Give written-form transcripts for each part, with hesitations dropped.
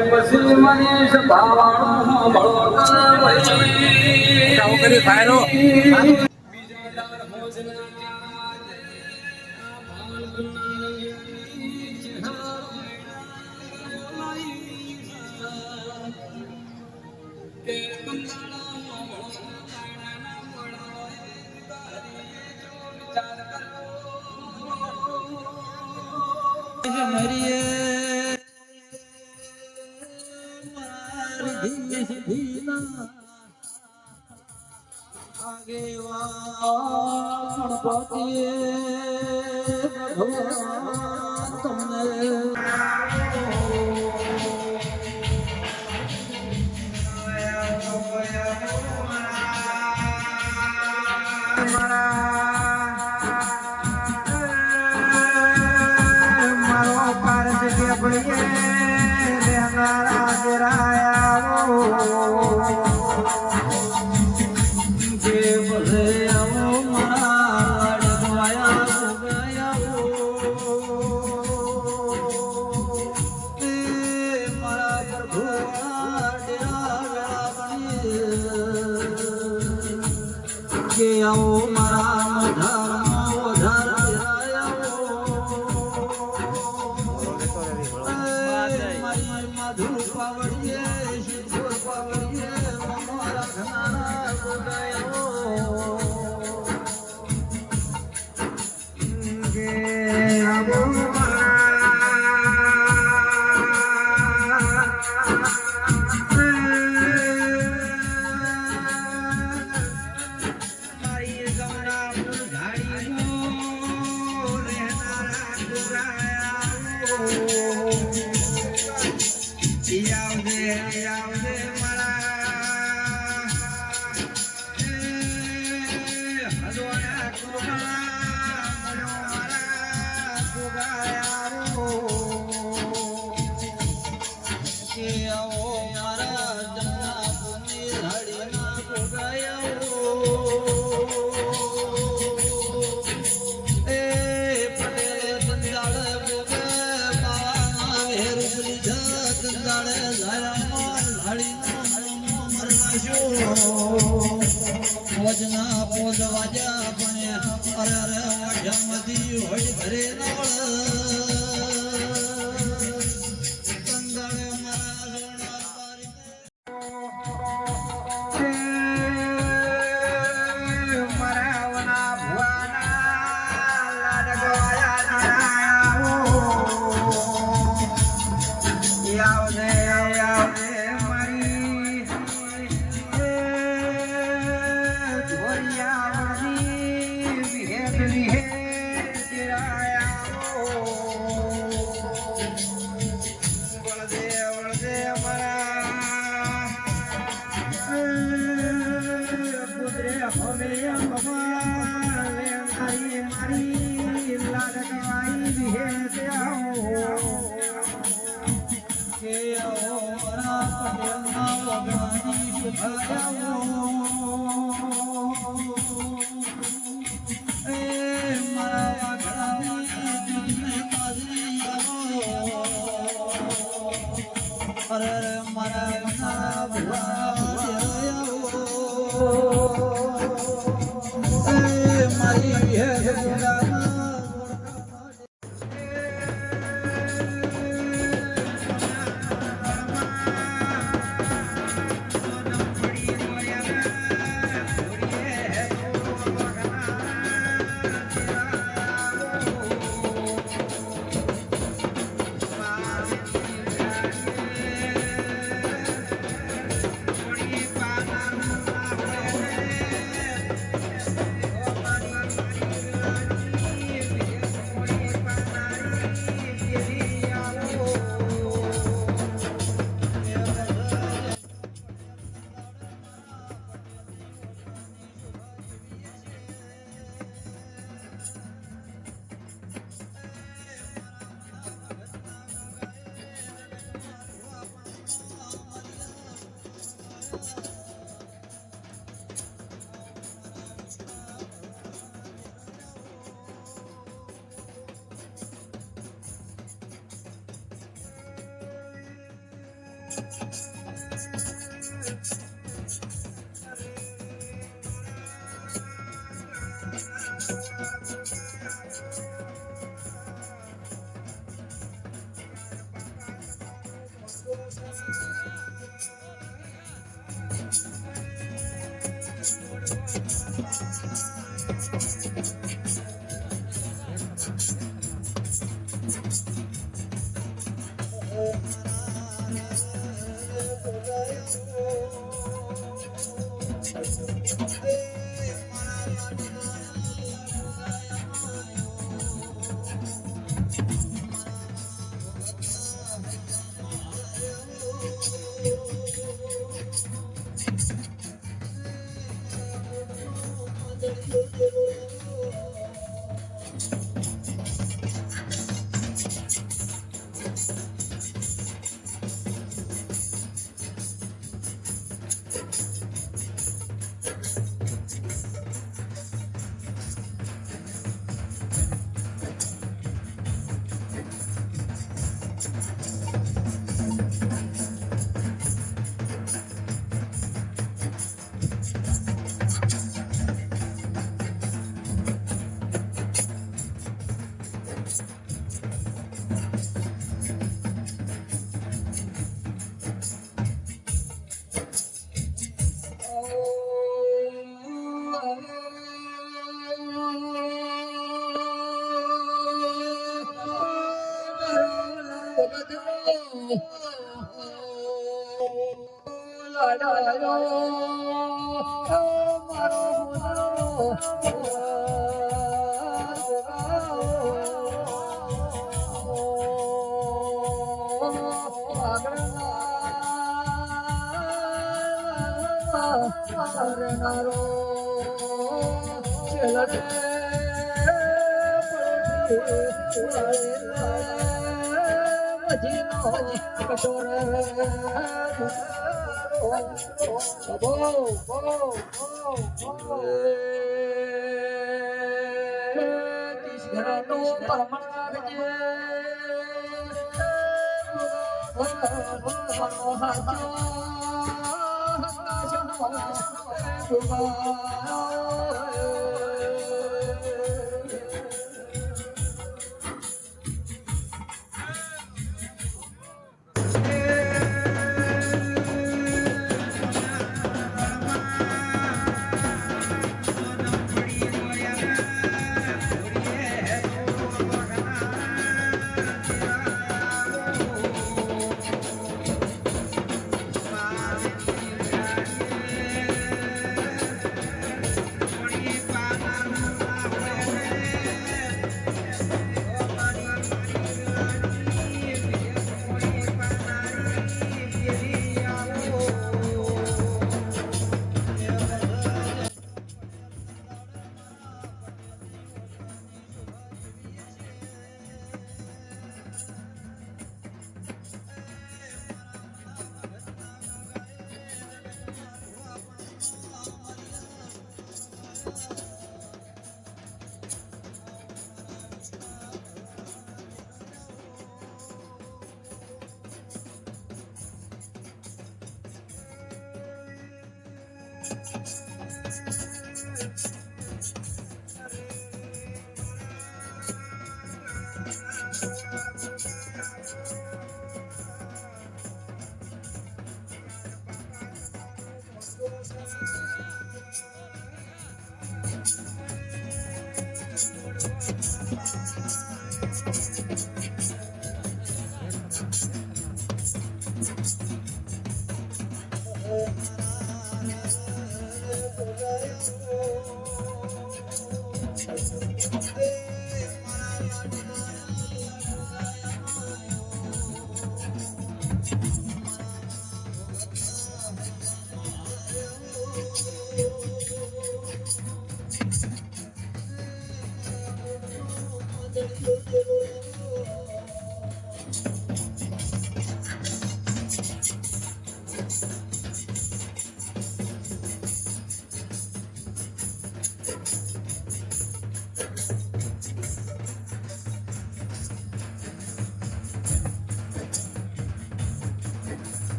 પછી મનીષ ભાવાણું ભળો કરી ફાયરો પોજના પોજ વાજા પણ અરે જમદી હોય ઘરે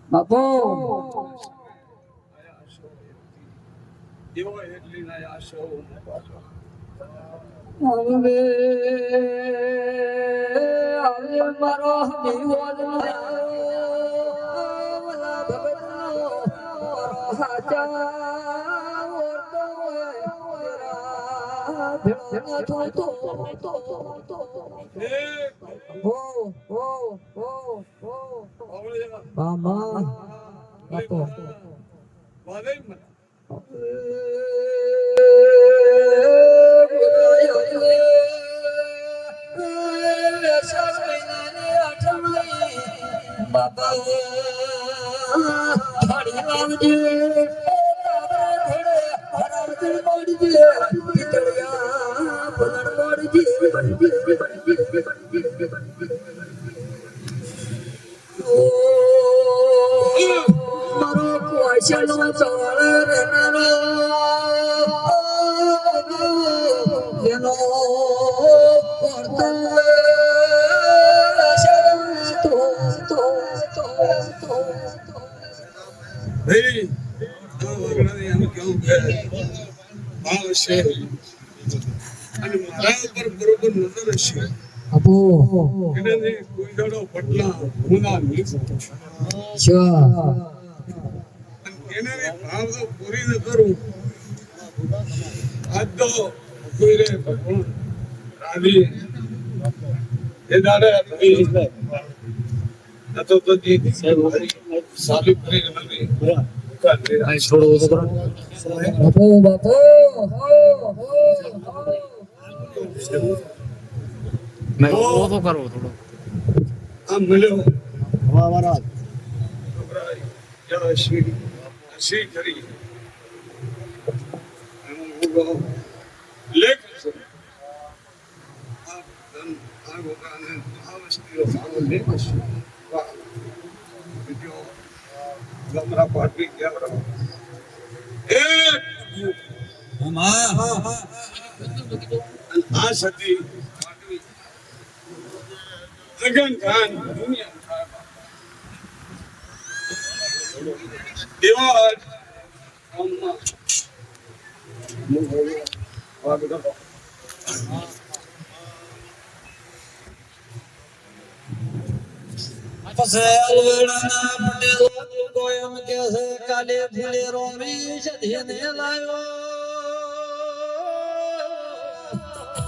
બાપુ એવો એટલી ના આશો હવે મારો વિરોધ મારો કોશનો ચોળ રેનારો એનો ભાઈ આ વગડાને એમ કેવું કે ભાવ છે અને મારા ઉપર બરોબર નજર હશે આપો એને કોઈ દાડો પટલા ગુના નહીં એને ભાવ તો પૂરી ન કરું આજ તો કોઈ રે ભગવાન રાધી એ દાડે ભાઈ તો જી સાલી કરી નથી બાપો બાપો આ મળ્યો છોકરા શ્રી કરી લેખ છે આ ગોકાને આ વસ્તીઓ સારો લેખ છે બીજો ગમરા પાટવી ગયા આ સતી લગન ખાન દુનિયા દેવા કાલે ફૂલે રોમી સધીને લાવ્યો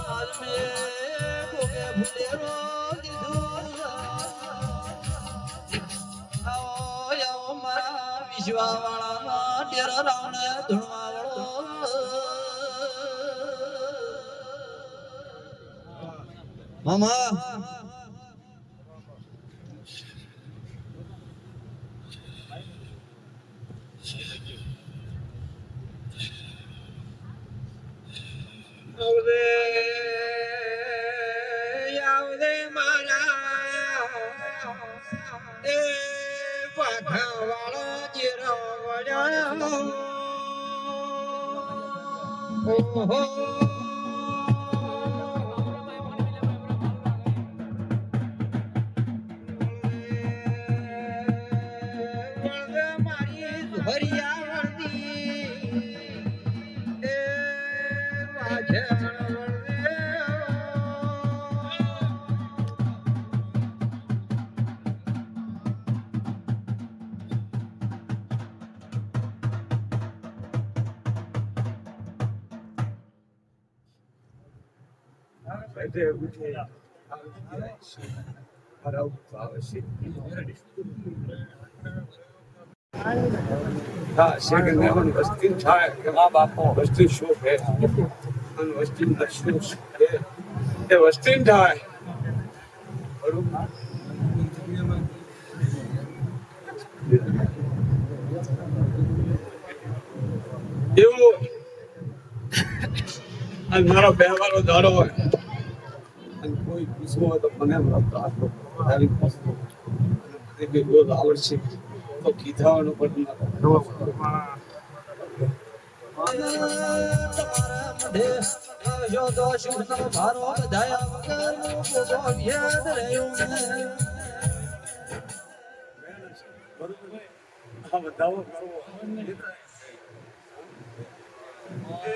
આજ મેં કોકે ફૂલે રો દીધું આવો મારા વિશ્વાવાળાના ડેરા રાવણે ધૂણવાવાળો મામા આવદે મારા એ પાખા વાળા જીરો વળ્યો ઓહો મારી હરિયા વળદી એ વાજણ બેઠે ઉઠે આવશે હા શેખ મેમન વસ્તી થાય કે મા બાપો વસ્તી શું છે અને વસ્તી શું છે એ વસ્તી થાય બરોબર એવું અને મારો બેહવાનો દાડો હોય અને કોઈ પૂછવું હોય તો મને તારી આવડશે તો કીધાવાનું પણ તમારા મઢે આવજો તો શું તમે ભારો બધાયા વગરનું પૂછો યાદ રહ્યું ને. આ બધાઓ કરવો એ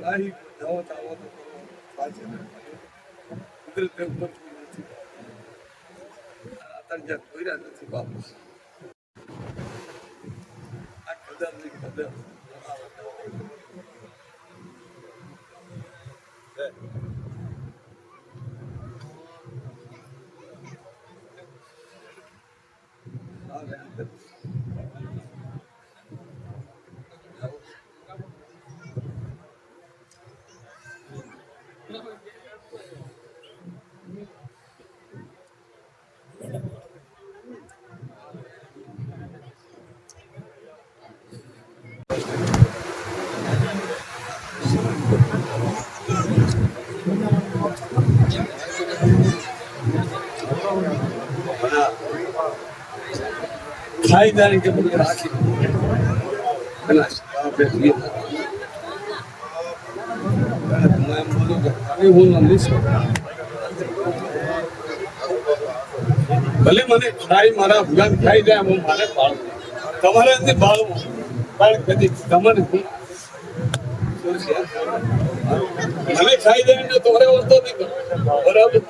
આહી બધાઓ તાવો તો સાચે કુદરત ઉપર નથી અત્યારે કોઈરા નથી બાપુ આ કદર ની કદર ખાઈ જાય કે બધું રાખી પેલા આપણે એમ બોલું કે તમે હું નહીં ભલે મને ખાઈ મારા ભગવાન ખાઈ જાય હું મારે પાડવું તમારે નથી પાડવું પણ કદી તમને મને ખાઈ જાય ને તમારે વસ્તુ નહીં બરાબર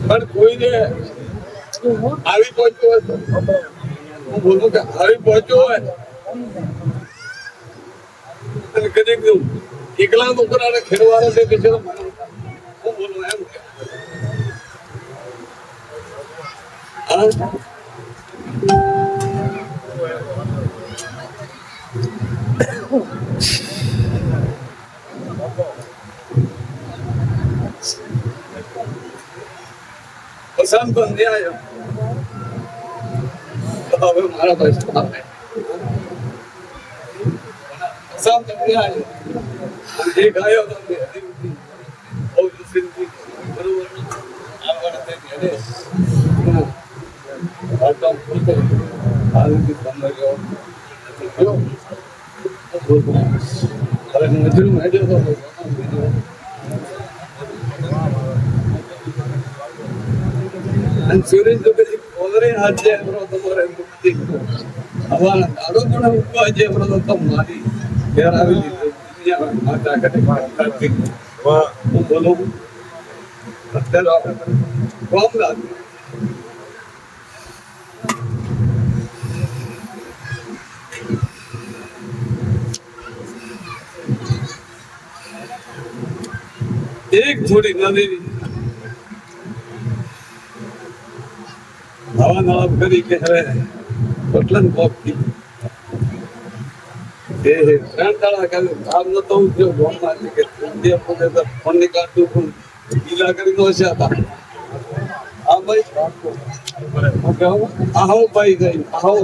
પણ કોઈને આવી પહોંચ્યું હોય હું બોલું કે આવી પહોંચ્યું હોય અને કદીક એકલા છોકરાને ખેડવાનો છે કે ચલો હું બોલું એમ પસંદ તો ન્યાય હવે મારા પૈસા પસંદ તો ન્યાય એ ગાયો તો બહુ દુસરી બરોબર આગળ તે ઘરે આટલા ફૂલતે આલકી સમજો જો હવે મજૂર મેજો તો અને સુરેશ તો કદી કોલરે હાથ જાય બરો તમારે મુક્તિ હવાના દાડો પણ ઉભા છે બરો તો મારી ઘેર આવી દીધું માતા કટે કાર્તિક વાહ હું બોલું અત્યારે કોમ લાગે એક થોડી નદી હવા નળાપ કરી કે હવે પટલન પોપી એ ત્રણ દાડા કાલે કામ નતો ઉઠ્યો ગોમમાંથી કે તે પોતે તો ફોન ની કાઢતું પણ ગીલા કરી નો છે હતા હા ભાઈ હું કહું આહો ભાઈ ગઈ આહો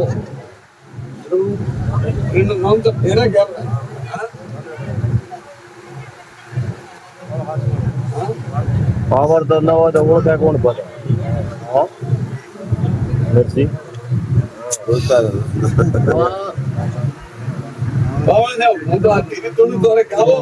એનું નામ તો ફેરા ગયા પાવર તો ન હોય તો ઓળખાય કોણ પડે નથી હું તો આ ધીરે થોડું તો ગાવો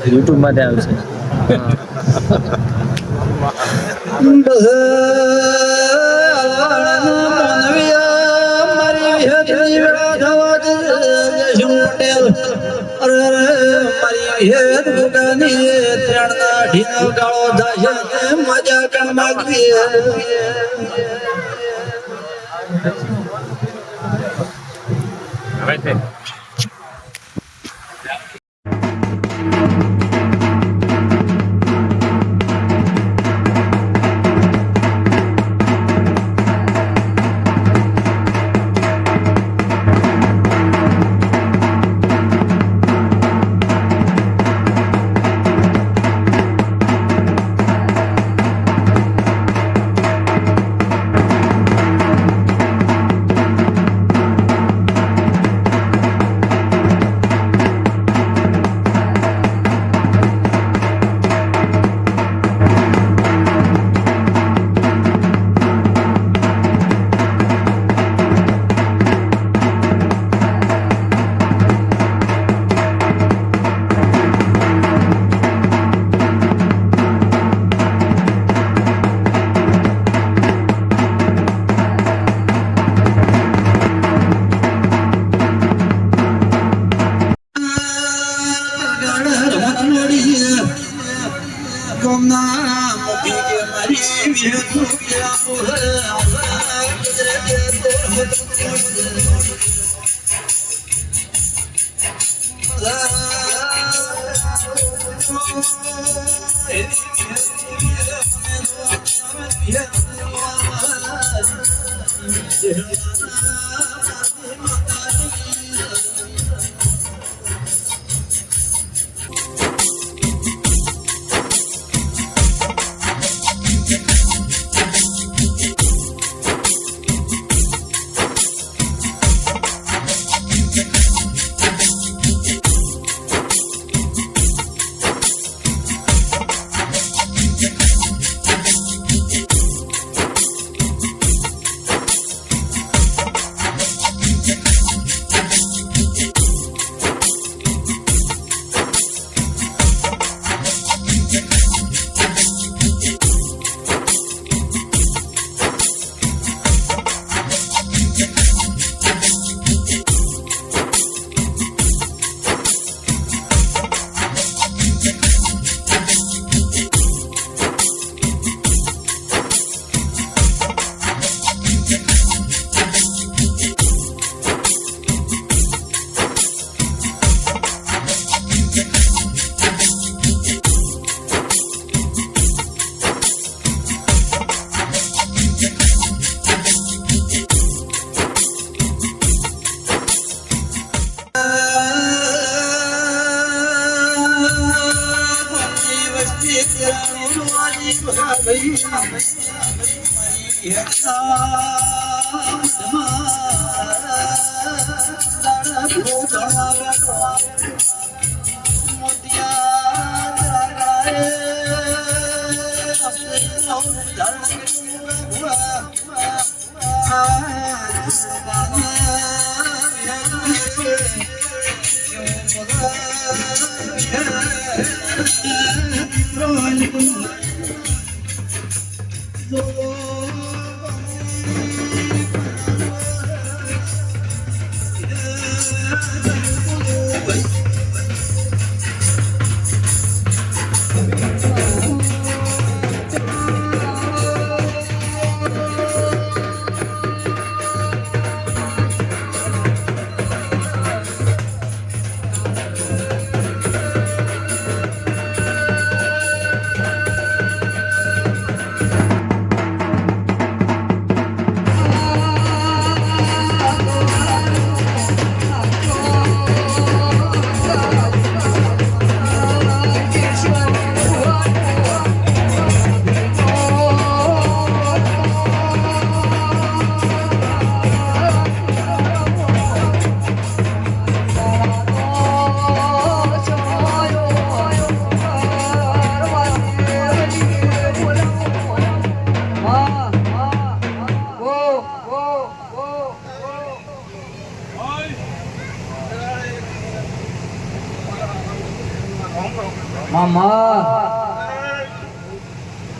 યુટ્યુબ માં આવશે મજા કર માગવી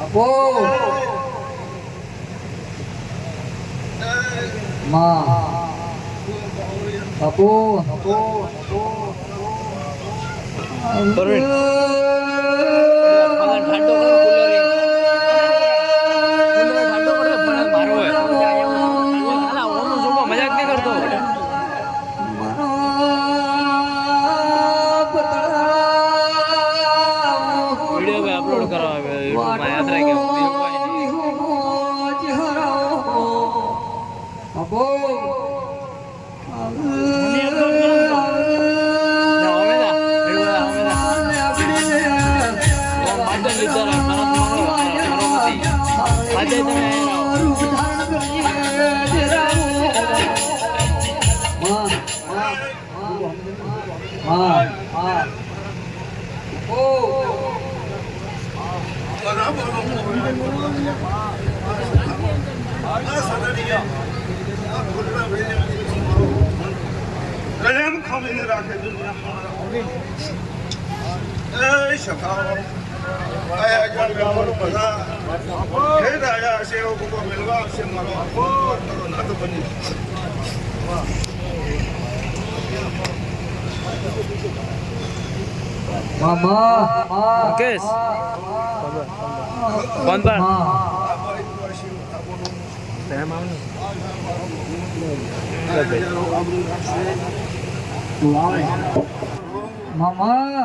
આપો માં આપો આપો કલમ ખમીને રાખે દુનિયા એ શકાઓ આયા જણ ગાવાનું બધા હે રાજા છે એવો કોકો મિલવા છે મારો આખો ના તો બની મામા મુકેશ કોણ પર મામા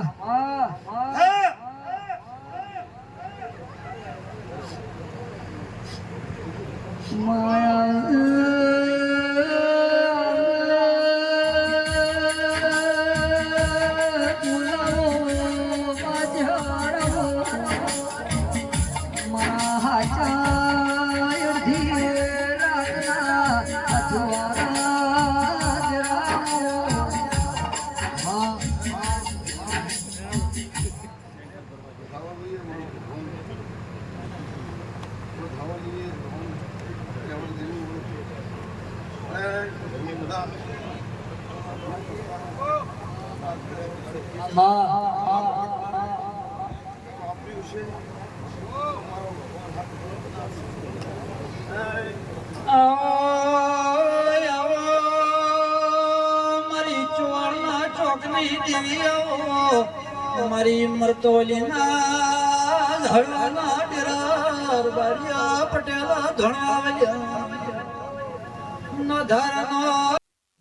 મારી મરતોલીના ધડવાના ડેરા બારિયા પટેલા ધણવાલ્યા ન ધરનો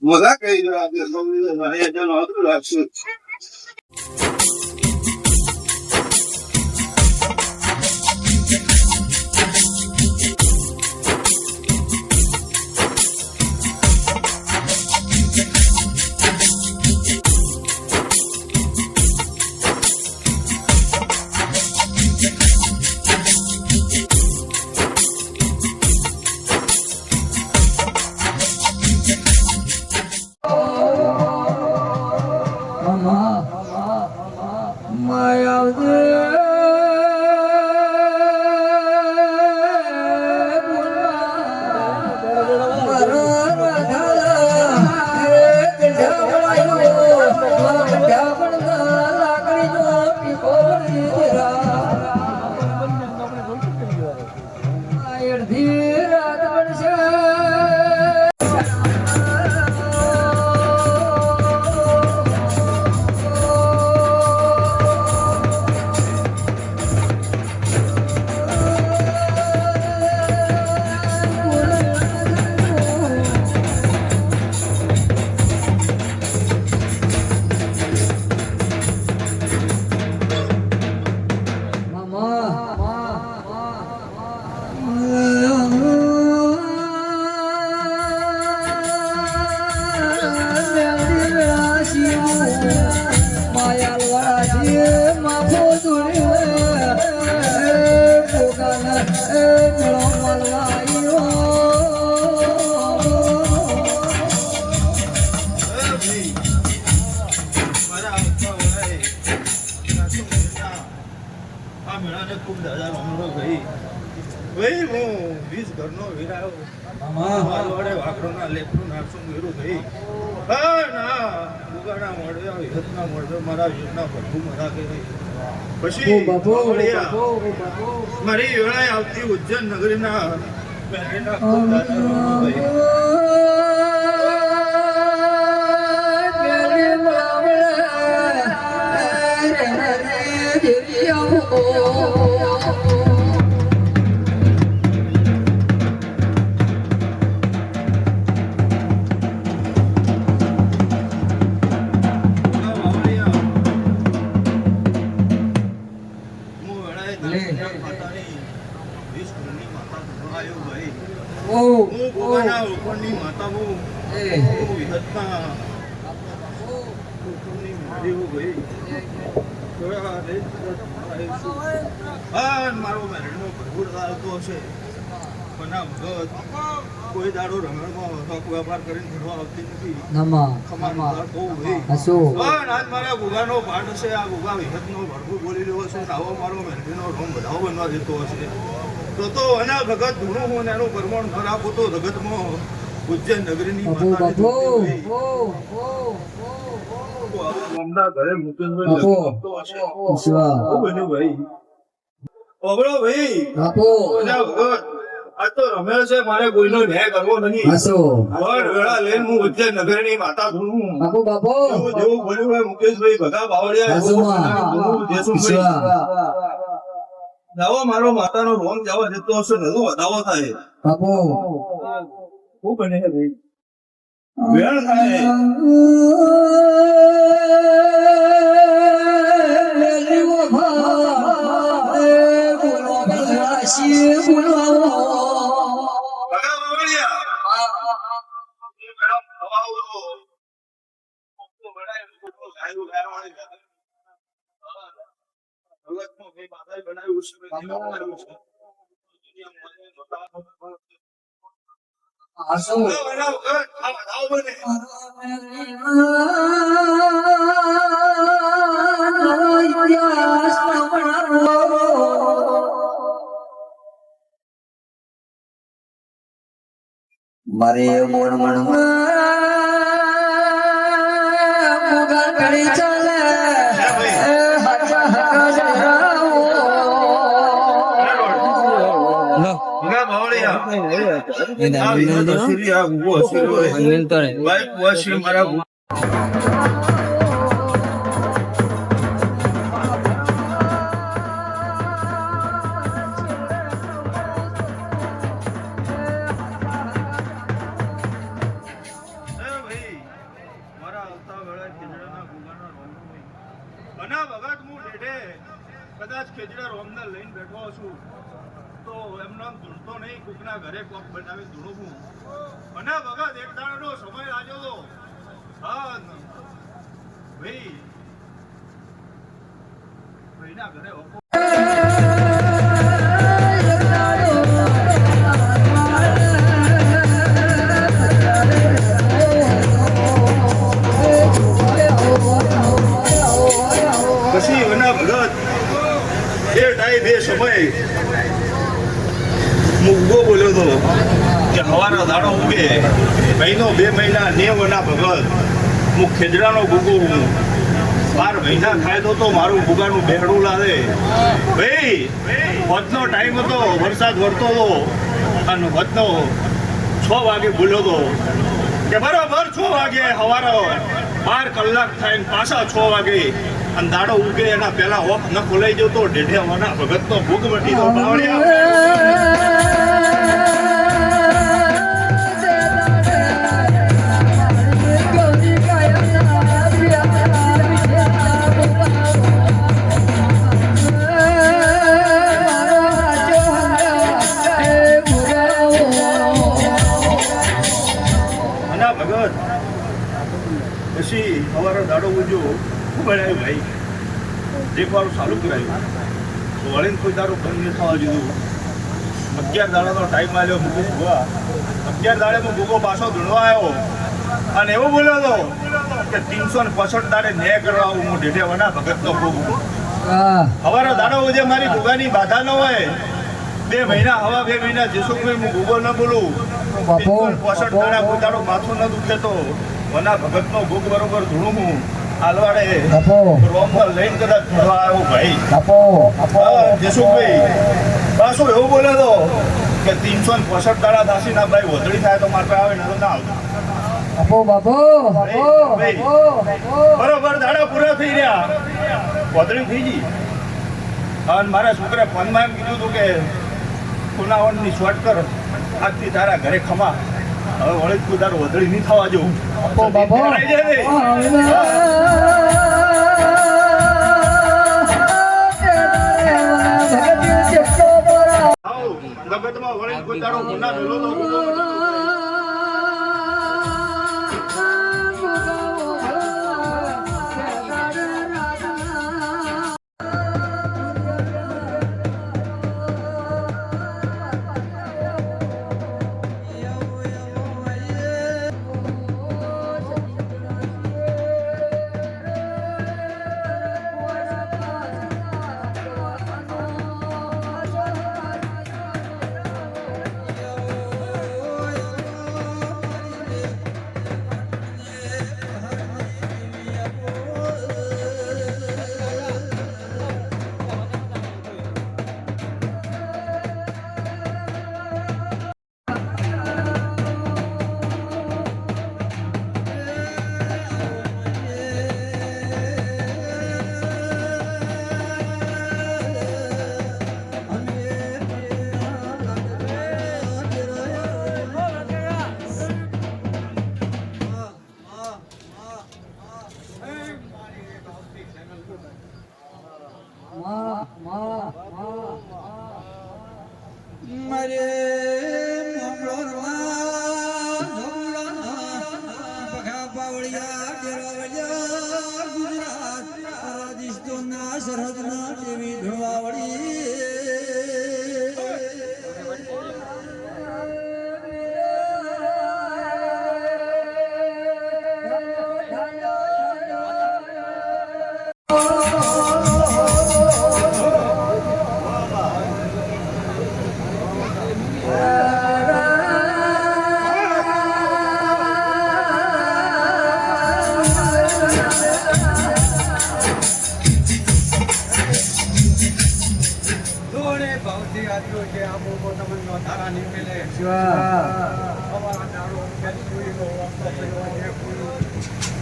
મજા કઈ રાખે સૌને જણ આવતું રાખશું મારા યોજના બધું મરા ગઈ પછી બાપુ બાવળિયા, બાપુ મારી વેળાએ આવતી ઉજ્જૈન નગરીના મેરીના ભાઈ. હું ભગવાનના ઉપરની માતા હું વિહતના ઉપરની મારી હું ભાઈ. મારો મેરડનો ભરપૂર આવતો હશે પણ આ ભગત કોઈ દાડો રમણમાં હક વેપાર કરીને ઘરવા આવતી નથી. નમા ખમાનો બહુ ભાઈ. હસો પણ આજ મારા ગુગાનો પાઠ હશે. આ ગુગા વિહતનો ભરપૂર બોલી રહ્યો છે. આવો મારો મેરડીનો રોમ બધાઓ બનવા દેતો હશે. તો એના ભગત ધૂણું હું એનું પરમાણ ખરાબ હતો જગતમાં ઉજ્જૈન નગરીની બાપુ બાપુ ગામના ઘરે મુકેશભાઈ બાપુ. લખતો હશે. શિવા બહુ બન્યું ભાઈ. ઓબળો ભાઈ, બાપુ એના ભગત આ તો રમે છે. મારે કોઈનો ન્યાય કરવો નહીં. હસો વડ વેળા લઈને હું ઉજ્જૈન નગરની માતા ધૂણું. બાપુ બાપુ એવું જેવું બોલ્યું હોય મુકેશભાઈ ભગા બાવળિયા એવું ધૂણું જેસુભાઈ. જાવો મારો માતાનો રોમ જવા જતો હશે ને તો વધાવો થાય. બાપુ શું બને છે ભાઈ? વેળ થાય. ભગા બાવળિયા. એ મેડમ હવાઓ તો બનાય ફોટો ગાયું ગાયવાળી ભગતનો ભાઈ બાબાએ બનાવ્યું છે. બનાવ્યું છે. હસો આ વધાવો બને. મારે મોણ મણ મુગા કરી ચાલે ભગા બાવળિયા. આ વિનોદ હસીરી, આ ગુગો હસીરી હોય. ભાઈ કુવાસી મારા ગુગો. ભાઈ મારા આવતા વેળા ખીજડાના ગુગાના રોમનું નહીં. અને ભગત હું ડેઢે કદાચ ખીજડા રોમને લઈને બેઠો છું તો એમનો ધૂણતો નહીં. કોકના ઘરે કોક બનાવી ધૂણું હું. અને ભગત એક દાડાનો સમય આવ્યો તો હા ભાઈ ભાઈના ઘરે ઓપો પછી એના ભગત એ ટાઈમ એ સમય મુગ્ગો બોલ્યો તો કે હવાના દાડો ઉગે મહિનો 2 મહિના નેવના ભગત હું ખેજડાનો ગુગો હું 12 મહિના ખાયદો તો મારું ગુગાનું બેહડું લાવે ભાઈ. વચનો ટાઈમ હતો, વરસાદ વરતો હતો અને વચનો 6 વાગે બોલ્યો તો કે બરોબર 6 વાગે હવારો 12 કલાક થાય પાછા 6 વાગે અને દાડો ઉગે એના પહેલા ઓફ ન ખોલાઈ ગયો તો ઢેઢિયાવાના ભગતનો ભૂગ મટી તો ભગત પછી સવારે દાડો ઉજ્યો શું બનાવ્યું ભાઈ? એક વાર ચાલુ કરાયું તો વળીને કોઈ દાડો બંધ નહીં થવા દીધું. 11 દાડાનો ટાઈમ આવ્યો મુકેશ ભુવા. 11 દાડે હું ભૂગો પાછો ધૂણવા આવ્યો અને એવું બોલ્યો હતો કે 365 દાડે ન્યાય કરવા આવું હું ઢેઢિયાવાના ભગતનો ભોગ. સવારે દાડો ઉજે મારી ભૂગાની બાધા ન હોય 2 મહિના હવા 2 મહિના જેસુભાઈ હું ભૂગો ન બોલું 365 દાડા કોઈ દાડો માથું ન દુખે તો મના ભગતનો ભોગ બરોબર ધૂણું હું હાલવાડે રોમમાં લઈને કદાચ ફરવા આવ્યો ભાઈ જસુભાઈ પાછું એવું બોલે તો કે 365 દાડા થશે ના ભાઈ વધડી થાય તો મારે આવે ને તો ના આવે બરોબર દાડા પૂરા થઈ રહ્યા વધડી થઈ ગઈ અને મારા છોકરા ફોનમાં એમ કીધું હતું કે પુનાવનની શોર્ટ કર આજથી તારા ઘરે ખમા હવે વળી તું તારું વધડી નહીં થવા જવું જગતમાં વળી કોઈ તારો ગુના મેલો તો સરહદના દેવી ધોળાવડી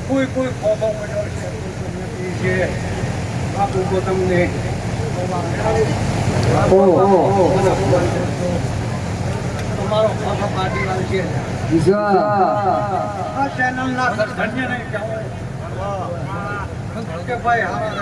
કોઈ કોઈ ખોબો પડ્યો છે બાપુ તમને તમારો ખોખો પાર્ટી વાળ છે આ ચેનલ ના ધન્ય નહીં કહેવાય કે ભાઈ હારા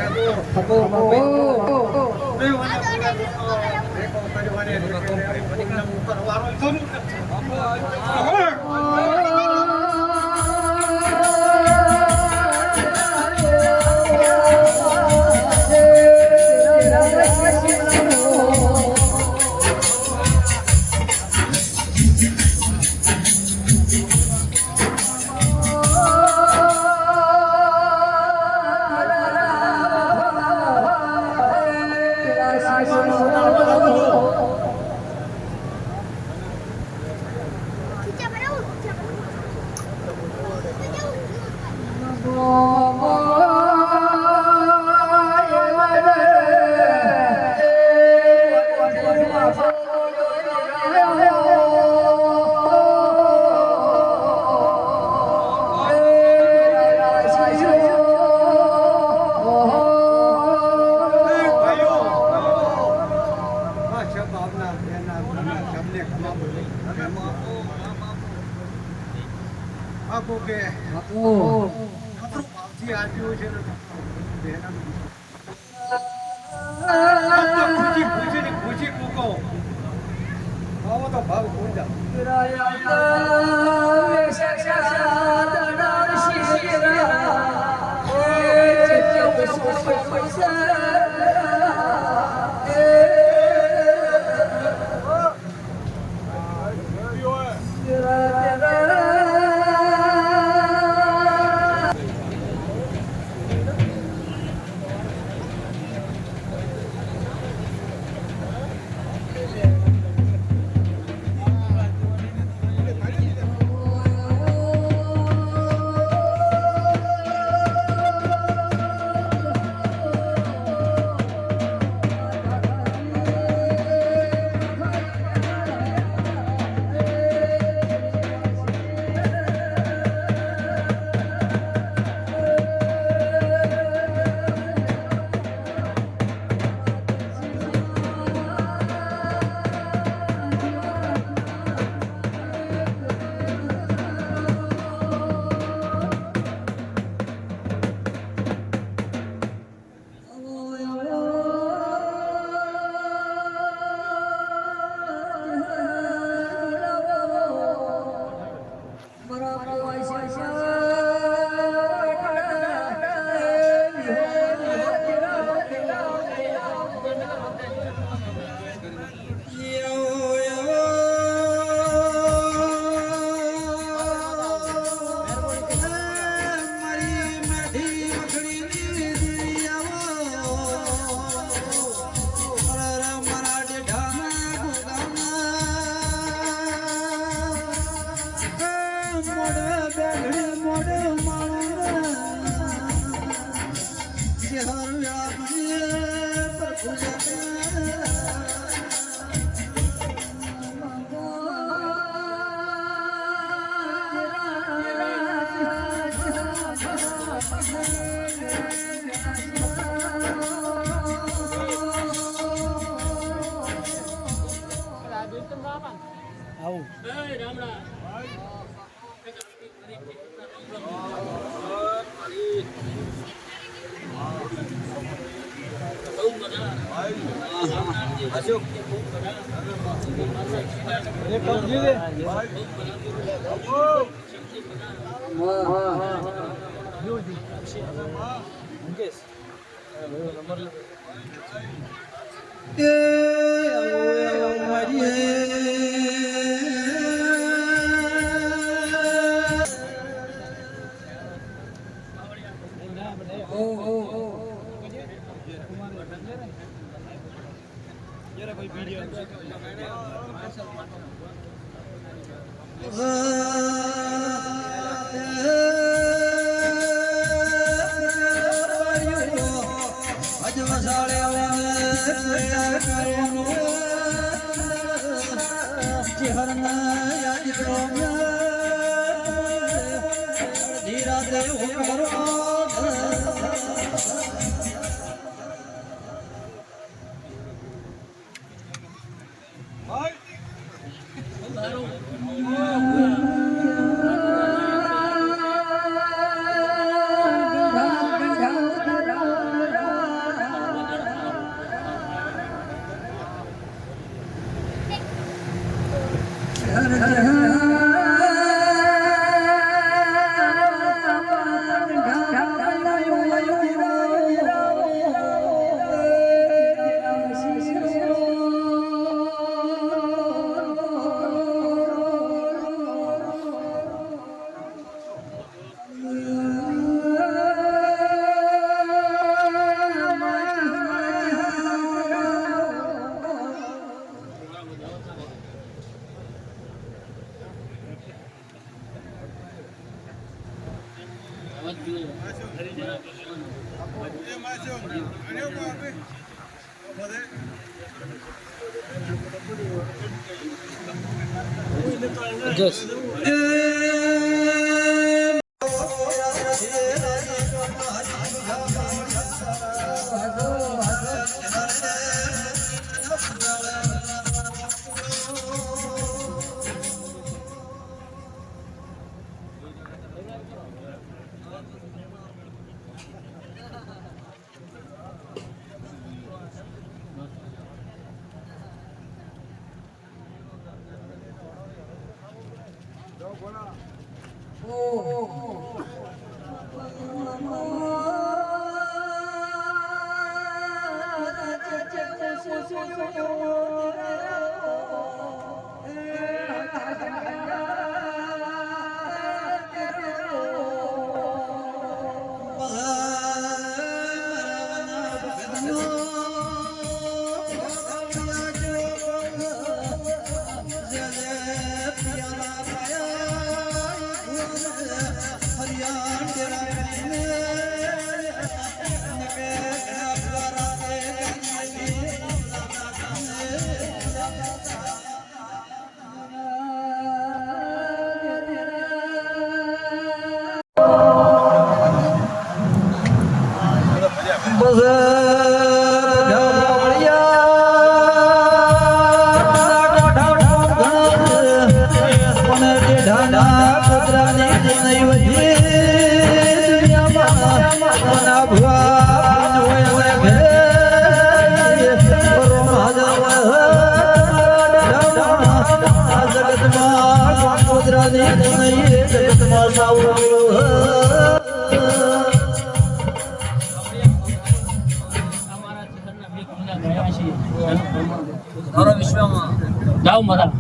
જાઓ મારા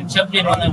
શબ્દી મને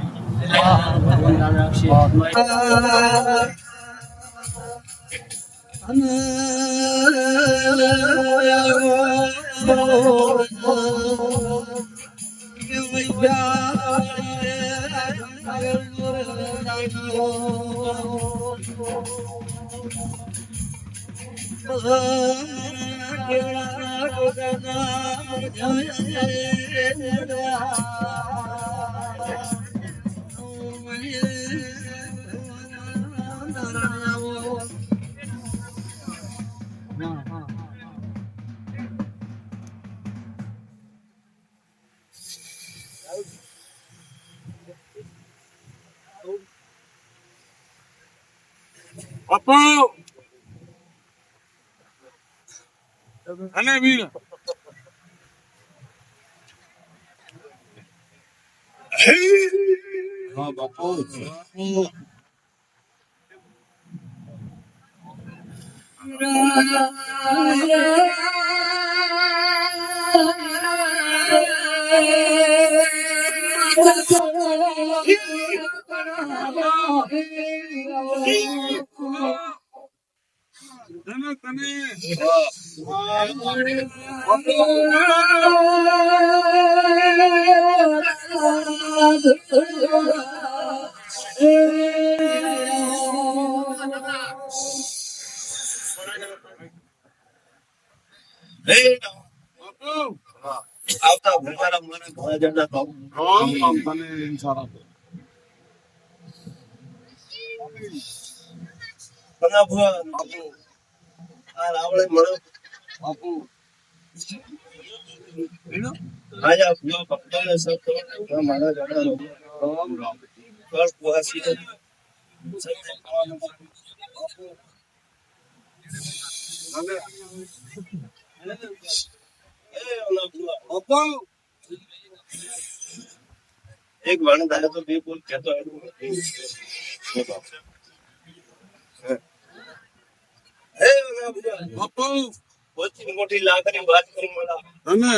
બાપુ અને વીર હા બાપુ આવતા ભૂખારા મને ઘણા જણા કહું ઘણા ભૂવા બાપુ આ રાવળે મળે બાપુ આજા ભૂવા ભક્તોને સબ મારા જણા કર કુવાસી એક વાણ થાય તો બે બોલ કહેતો બાપુ ઓછી મોટી લાગણી વાત કરી મળા અને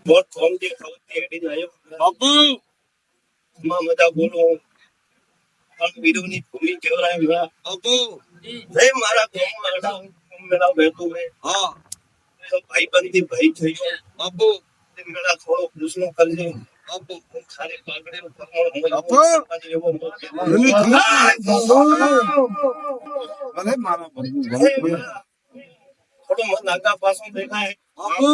બોટ ફોન જે ખવતી હેડી જાય બાપુ માં મજા બોલો પણ વિરુની ભૂમિ કેવરાય બાપુ રે મારા ગામમાં મેળા બેઠો મે હા તો ભાઈ બંધી ભાઈ થઈ ગયો બાપુ તે મેળા થોડો પ્રશ્ન કરજે બાપુ સારે પાગડે બાપુ એવો અરે મારા થોડો મન નાકા પાસો દેખાય બાપુ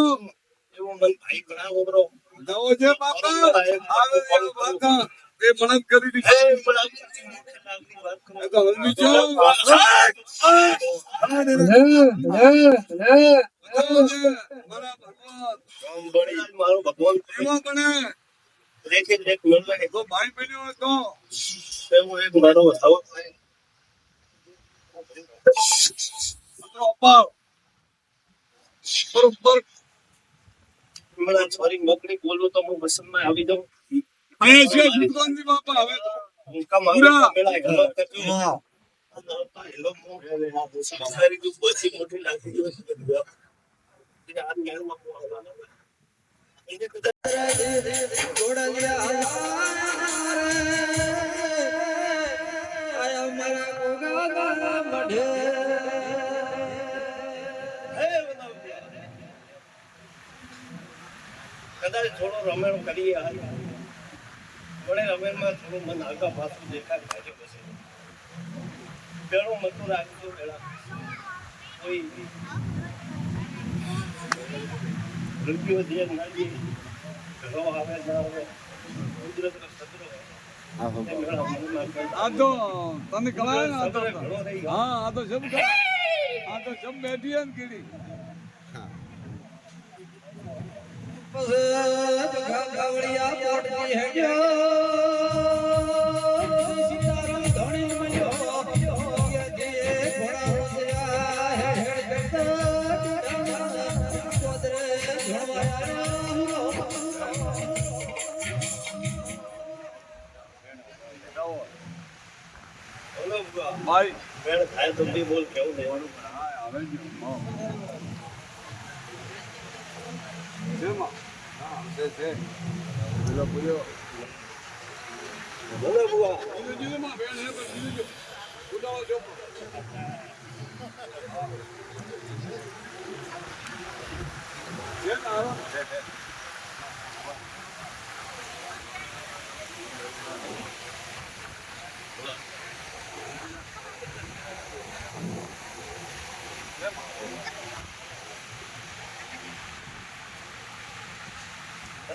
એવો મન ભાઈ ઘણા ઓબરો દવો છે બાપુ આવે બાકા એ મનત કરી દીધી વાત કરો તો હલવી જાઓ મારો ભગવાન કેવા બને રેખે રેખ મેળવે એકો ભાઈ બન્યો હતો એવું એક મારો આવો અપા બરોબર મને છોરી મોકલી બોલું તો હું વસનમાં આવી જાઉં અહીં છે ભગવાનજી બાપા હવે ઉનકા મારા પેલા ઘર કરજો હા હેલો મો સારી તું બચી મોટી લાગી ગયો છે આ મેળમાં આવવાના એને કદા જોડલિયા આયા મારા ગોગા મઢે કદાચ થોડો રમેણો કરીએ વડે રમેણમાં થોડું મન આગા પાછું દેખાય છે પછી પેલો મતો રાખજો પેલા કોઈ રૂપિયો જે ના દે ઘરો આવે ના આવે કુદરતનો ખતરો આ તો તને કળાય ને હા આ તો જબ બેઠી ને કીડી ગાવડિયા પોટની હેડ્યો સીતારામ ધણી મન્યો જે ઘોડા હોસ્યા હેડ કરતા કોદરે ભાઈ મેળ થાય તો બી બોલ કેવું લેવાનું આવે છે માં છે પેલો પૂર્યો બોલો બુઆ જીલો માં બેન હે પર જીલો ઉડાવો જો જે આવો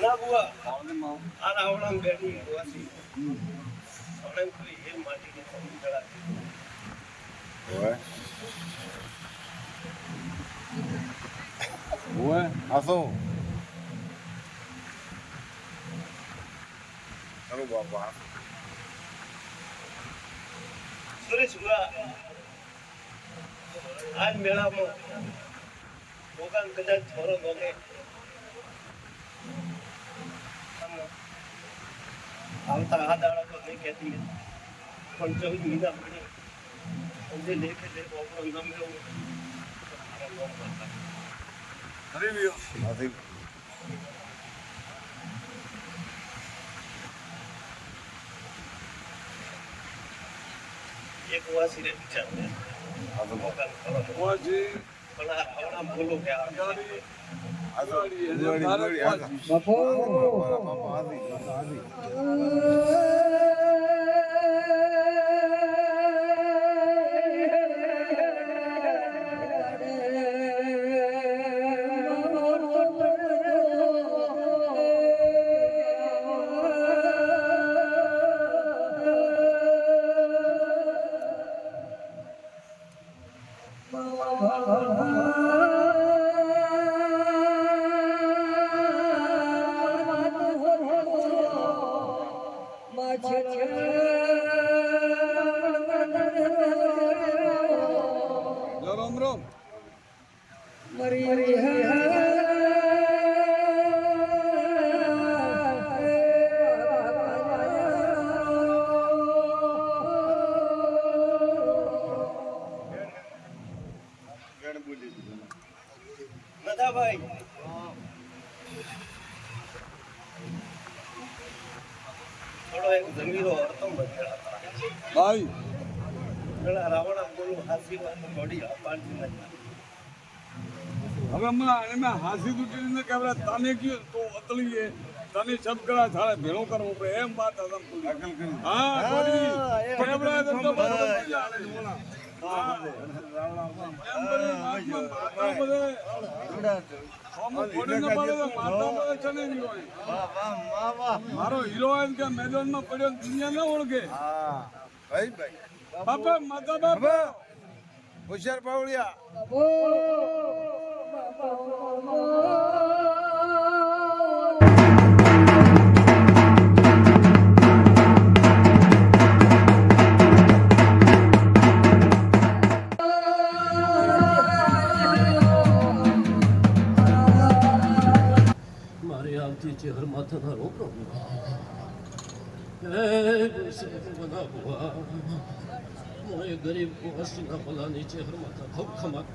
ના બુઆ આ રાવણા બેઠી વાસી આપણે કોઈ હેર માટી ની થોડી ચડાતી ઓય આસો અરે બાપા સુરેશ ભુવા આજ મેળામાં ભોગાન કદાચ થોડો ગમે આવતા આ દાડા તો નહીં કહેતી પણ 14 મહિના પડી સમજે લેખે લેખ આપણો ગમે એવું એક વાસી રે વિચાર ભોગાન થોડો પણ આ આવડા બોલો કે રામ રામ નદાભાઈ થોડો એક જમીરો હતો ભાઈ પેલા રાવણા બોલું આશીર્વાદ ઘડી પાડી હવે એમાં હાસી તૂટીને કે આપણે તને કયું તો અતલીએ તને શબ્દરા થાળે ભેળો કરવો પડે એમ વાત હતી હા કોડી કેવડા તો બરોબર ચાલે બોલા મારો હીરો કે મેદાનમાં પડ્યો દુનિયા ના ઓળખે બાપા માતા બાપા હોશિયાર પાવડિયા મારે આવતી ચહેર માથાના રોકડો બનાવવા મને ગરીબ કુવાસીના ભલાની ચહેર માથા ખમખમા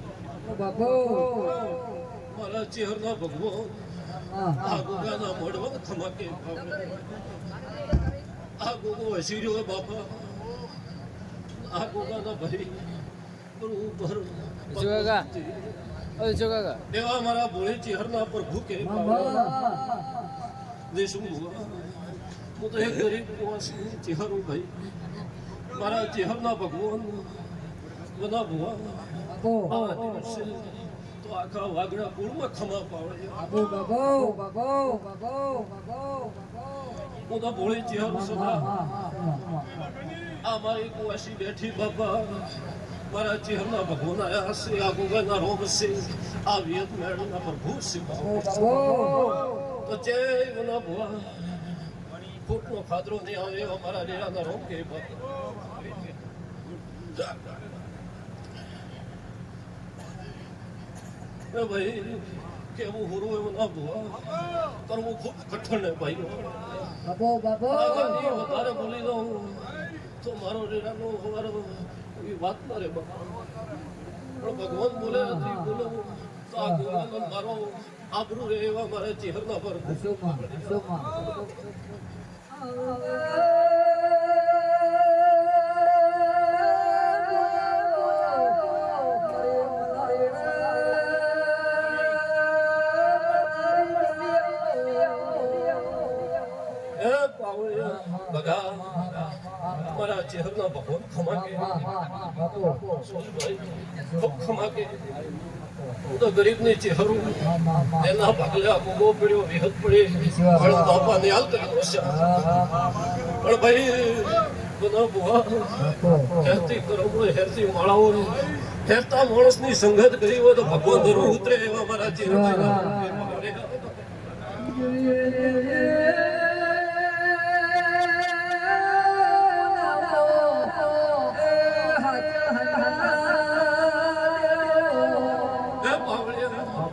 મારા ચહેરના ભગવાન આ ગોગાના મોઢવા ખમાકે આ ગોગો હસી રહ્યો બાપા આ ગોગાના ભાઈ એવા મારા ભોળે ચહેરના પર ભૂકે દેશું હું તો એક ગરીબ કુવાસી ચહેરો ભાઈ મારા ચહેરના ભગવાન બધા ભુવા તો આખા વાગડા કુળમાં ખમા પાવડે હું તો ભોળી ચહેરો સભા આ મારી કુવાસી બેઠી બાપા મારા ચહેરના ભગવાન આયા હશે આ ગોગાના રોગ છે આ વિયત મેળના પ્રભુ છે તો જય વના ભુવા ખોટનો ખાતરો નહીં આવે અમારા ડેરાના રોગ કે ભાઈ કેવું હુરું એવું ના ભુવા કરવું ખૂબ કઠણ ને ભાઈ વધારે બોલી દઉં તો મારો ડેરાનો અમારો એવી વાત ના રે બાપા પણ ભગવાન બોલે નથી બોલો તો આ ગોગાનો મારો આબરૂ રે એવા મારા ચહેરના પર મારા ચહેરના ભગવાન ખમાકે ખમાકે હું તો ગરીબની ચહેરું એના ભાગલે ગોગો પડ્યો વિહત પડી પણ બાપા ને હાલ કર્યો પણ ભાઈ બધા બુઆ હેરતી કરો હેરતી માળાઓ હેરતા માણસની સંગત કરી હોય તો ભગવાન જરૂર ઉતરે એવા મારા ચહેરા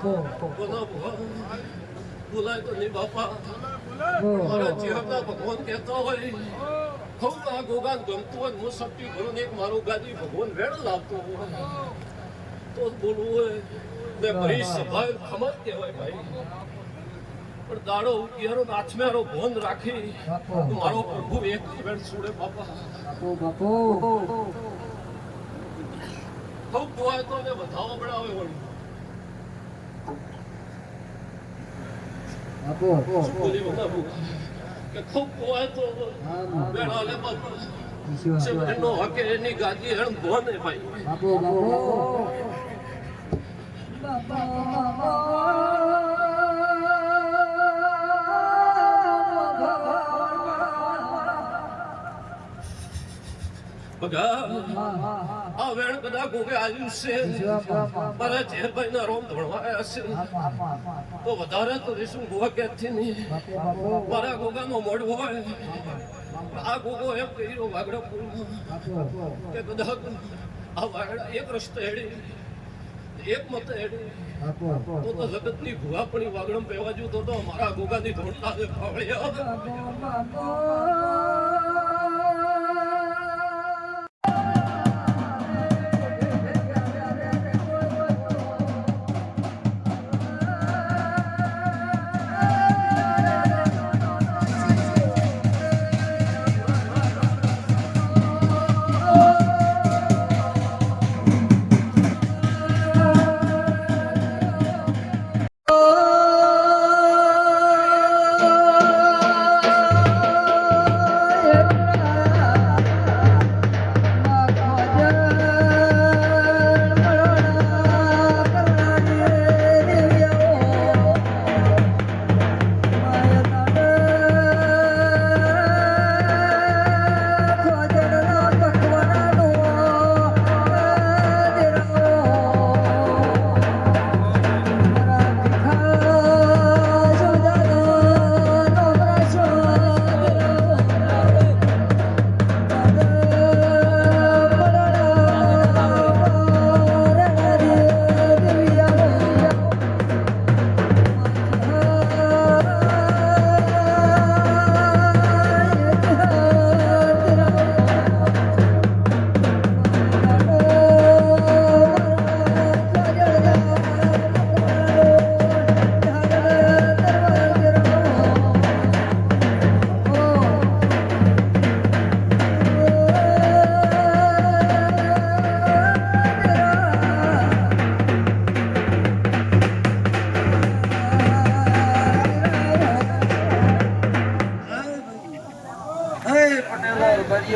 બોલો બોલાય તો નહીં બાપા મારા જીવનના ભગવાન કહેતા હોય ખૂબ આ ગોગાન ગમતું હોય હું શક્તિ ભરું એક મારું ગાદી ભગવાન વેળ લાવતો હોય તો જ બોલવું હોય ને ભરી સભાય ખમત કહેવાય ભાઈ પણ દાડો ઉગિયારો આછમેરો ભોન રાખી મારો પ્રભુ એક જ વેળ છોડે બાપા ખૂબ પોવાય તો ને વધાવો બનાવે વળી બોલી બનાવું કે ખૂબ પોવાય તો વેળા લે બાપા એનો હકે એની ગાદી હેણ ભોને ભાઈ આ વેણ બધા ગોગે આવ્યું છે મારા ઝેરભાઈ ના રોમ ધોળવાયા છે તો વધારે તો રેશું ગોવા ક્યાંથી નહીં મારા ગોગા નો મોડ હોય આ ગોગો એમ કર્યો વાગડા પૂર કે કદાચ આ વાગડા એક રસ્તે હેડી એક મત હેડી તો જગત ની ભૂવાપણી વાગડમ પહેવાજુ તો મારા ગોગા ની ધોળતા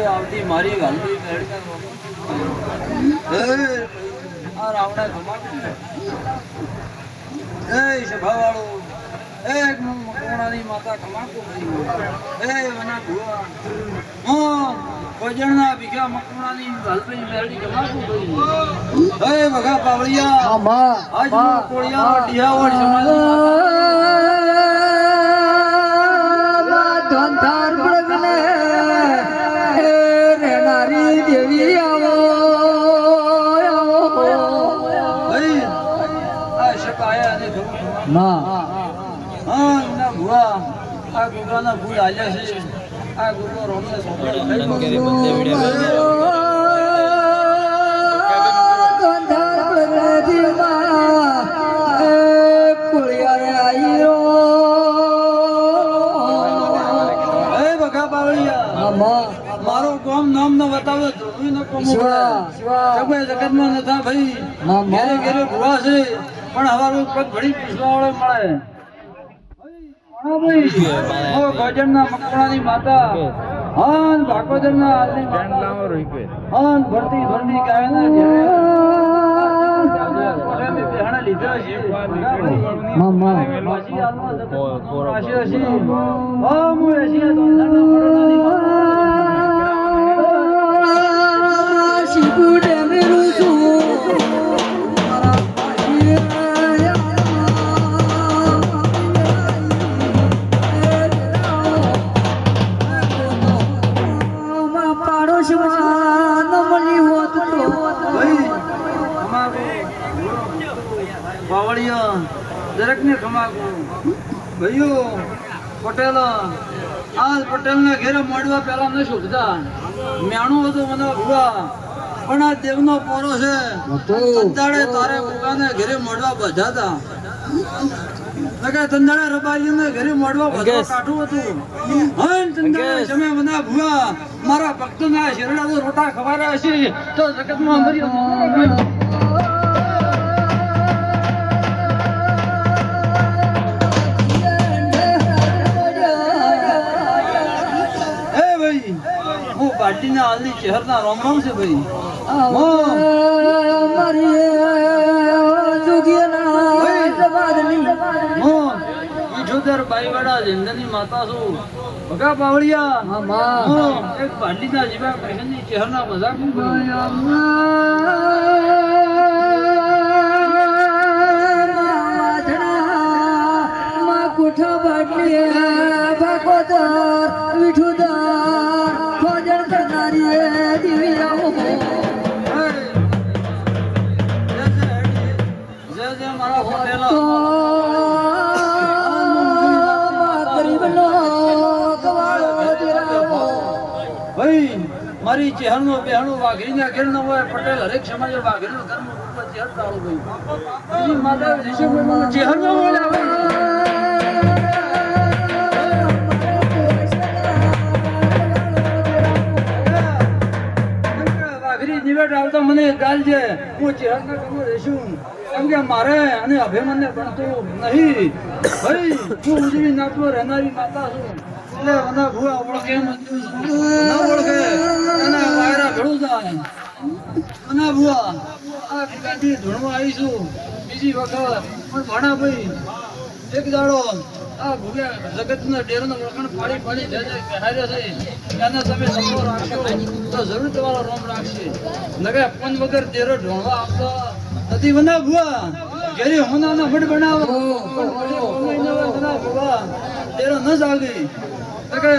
આવતી મારી વાલડી આ રાવણા ધમાકી એ સભાવાળો એક મકોણાની માતા કમાકો એ વના ભુવા ભજણના ભીખા મકોણાની વાલડી મેરડી કમાકો એ વગા પાવળિયા આજ કોળિયા ડિયાવડ સમાજ ધંધાર પ્રગને રેનારી દેવી આવો ભાઈ આ શકાયા અને ના હા ના ભુવા આ ગુગાના ભૂલ આલ્યા છે આ ગુગો રોમને મારો કોમ નામ ન બતાવે ધોવી ન કોમ સગવે જગતમાં નથા ભાઈ ઘેરે ઘેરે ભુવા છે પણ હવારો પગ ઘડી પૂછવા વાળો મળે ભાઈ ઓ ભજનના મકવાણાની માતા હાન ભાગવતના આલની માતા હાન ભરતી ભરતી કાયના ઘેરે બેહાણા લીધા છે મામા માસી આલમાં જતો આશી આશી ઓ મુ એશી ધોંધાના મરણાની માતા બાવળિયા દરેકને ખમા કરું ભાઈઓ પટેલ આ પટેલના ઘેરે મળવા પહેલા ન શોધતા મેણું હતું મને ભૂવા પણ આ દેવનો પોરો છે તંદાડે તારે ભૂવાને ઘેરે મળવા બધા હતા તંદાડા રબારીને ઘરે મળવા બધું કાઠું હતું હા તંદાડા સમય મને ભૂવા મારા ભક્તોના શેરડા તો રોટા ખવાયા હશે તો જગતમાં મરી હું પાટીના હાલની શહેરના રોમ રોમ છે ભાઈ બાઈવાડા જિંદની માતા છું ભગા પાવળિયા એક પાટીના જીવા કૃષ્ણની શહેરના મજાક કોઠા બાટલી ભાગોદર વિઠુદર ખોજણ કરનારી દિવ્યાઓ મારા હોટેલ ભાઈ મારી ચહેરનો બેહણો વાઘરીના ઘેર ન હોય પટેલ હરેક સમાજ વાઘરીનો ધર્મ ચહેર તાળો ભાઈ માતા ચહેરનો બોલ્યા આવતા મને ગાલ છે હું ચહેરના કમો રહેશું કેમ કે મારે અને અભિમાનને બનતું નહીં ભાઈ હું ઉજળી નાકમાં રહેનારી માતા છું એટલે મને ભૂવા ઓળખે ના ઓળખે અને વાયરા ભેળું જાય અને ભૂવા આ ગાડી ધૂળમાં આવીશું બીજી વખત પણ ભાણા ભાઈ એક દાડો આ ભૂગ્યા જગતના ડેરોનો વળખણ પાડી પાડી જે કહેવાય છે એના તમે સંભવ રાખશો તો જરૂર તમારો રોમ રાખશે નકે પન વગર ડેરો ઢોળવા આપતો નથી બના ભુવા ઘેરી હોનાના ફટ બનાવો ભુવા ડેરો ન જાગી નકે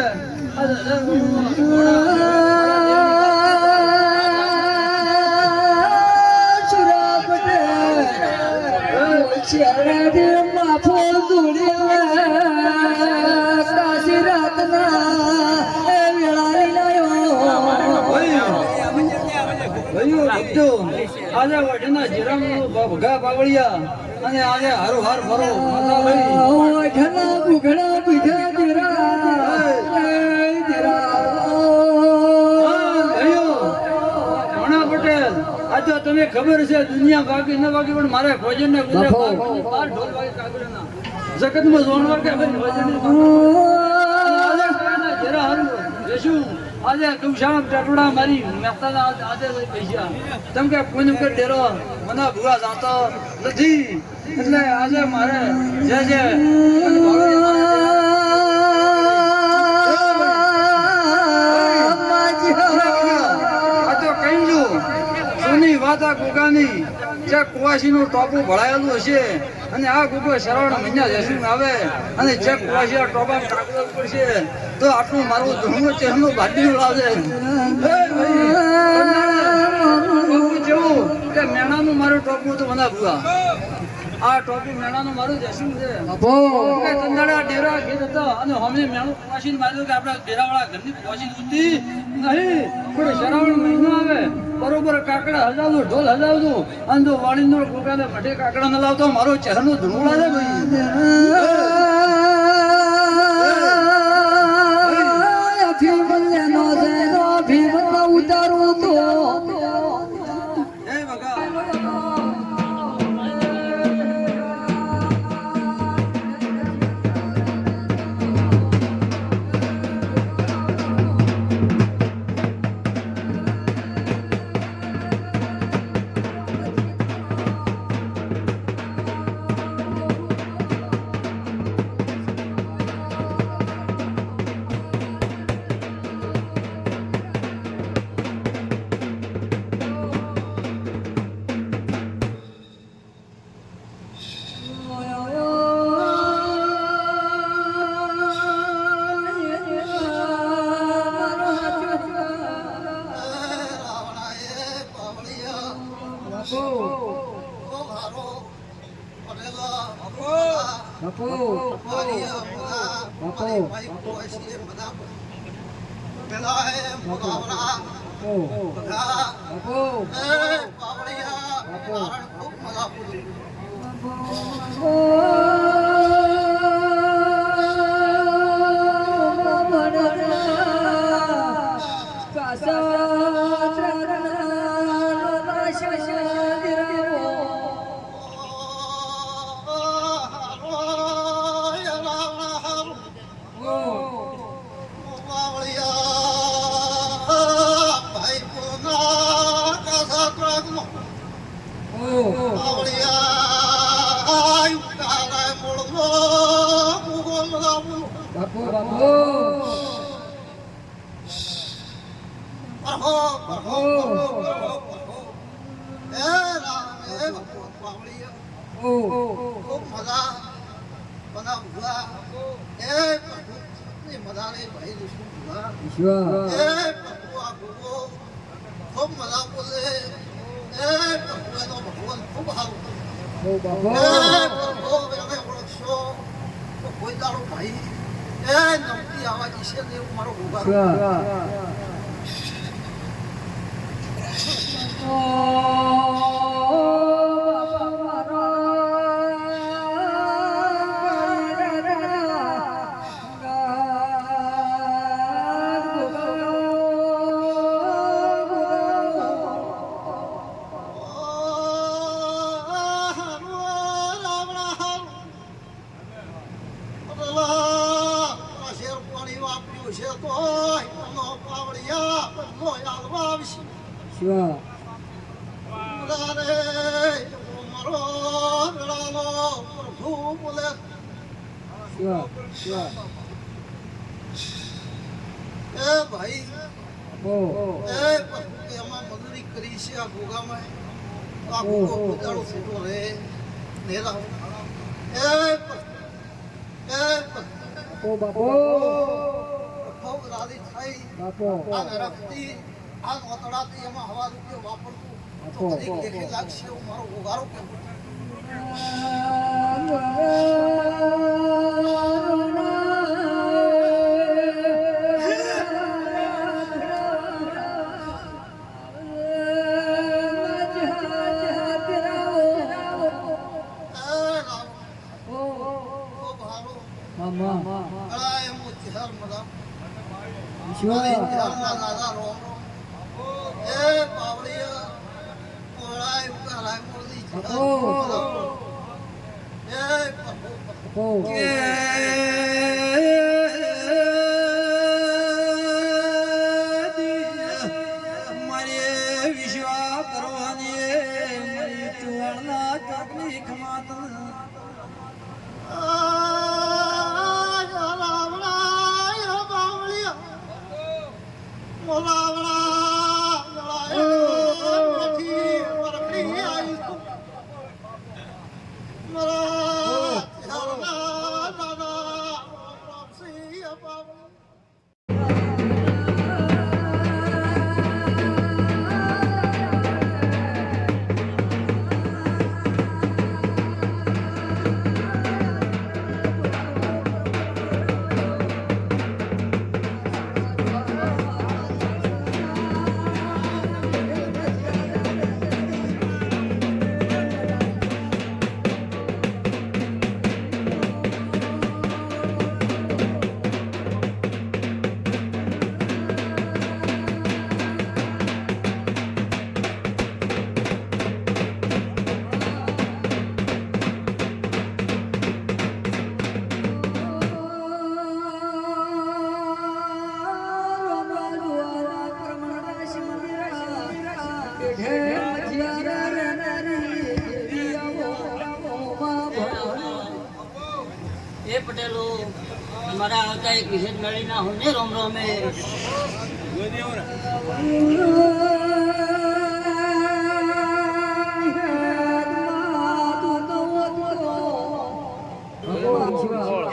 આજે વઢના જીરામનો ભગા પાવળિયા અને આજે હારો હાર ભરો માતા ભાઈ વઢના ભૂગડા બીજા જીરા પટેલ આ તો તમે ખબર છે દુનિયા બાકી ન બાકી પણ મારે ભોજન ને ગુજરાત બાર ઢોલ વાગે કાગળના જગતમાં જોણવા કે ભોજન જરા હારું જશું આજે ગૌશાળા ટટોડા મારી મહેતાના આજે પૈસા તેમ કે પૂનમ કે ડેરો મને ભૂવા જાતો નથી એટલે આજે મારે જે જે આ તો કહી જો સોની વાતા ગોગાની જે કુવાસીનું ટોપું ભળાયેલું હશે અને આ ગોગો શ્રાવણ મહિના જશું આવે અને જે કુવાસી ટોપા કાગળ પડશે તો આટલું મારું ધૂણું ચહેરનું ભાટી લાવજે જેવું કે મેણાનું મારું ટોપું તો મને ભૂવા આ ટોપું મેણાનું મારું જશું છે કે તંદાડા ડેરા ગીત હતો અને હમને મેણું કુવાસીને માર્યું કે આપણા ડેરાવાળા ઘરની કુવાસી ઉતી નહીં પણ શ્રાવણ મહિનો આવે બરોબર કાકડા હજાવજો ઢોલ હજાવજો અને જો વાણીનો ગોગાને ભટે કાકડા ન લાવતો મારો ચહેરનું ધૂણું લાગે ભાઈ ઉતારું તો બાપુ કોઈ દાડો ભાઈ એ નમતી આવા દિશે ને એવું મારો ઉભા ભાઈ એમાં મજૂરી કરી છે આ ભોગામાં આ ભોગો પોતાનો છૂટો રહે નેરા રાધી થઈ આ નરકથી આ નોતડાથી એમાં હવા રૂપિયો વાપરતું તો કદી દેખે લાગશે એવું મારો ઉગારો કેવું એ પટેલો અમારા આવતા એક વિશેષ મેળીના હું ને રોમ રોમે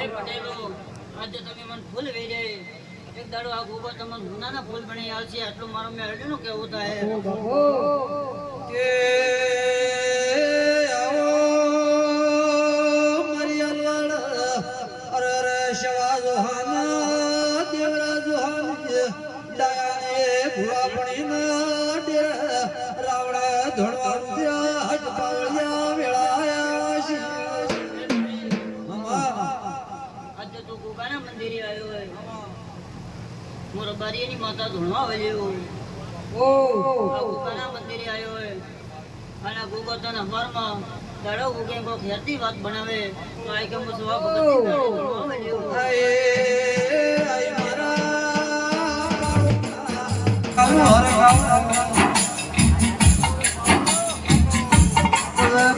પટેલો આજે તમે મને ફૂલ વેજે એક દાડો આ ગોબર તમને ગુનાના ફૂલ બની આવશે આટલું મારો મેળીનું કેવું થાય કે આવો બારીની માતા ધોણવા વળ્યો ઓ આ ગુગાના મંદિરે આવ્યો હોય અને આ ગુગો તને અમારમાં દાડો ઉગે કોક હેતી વાત બનાવે તો આ કે હું સવા ભગત ધોણવા વળ્યો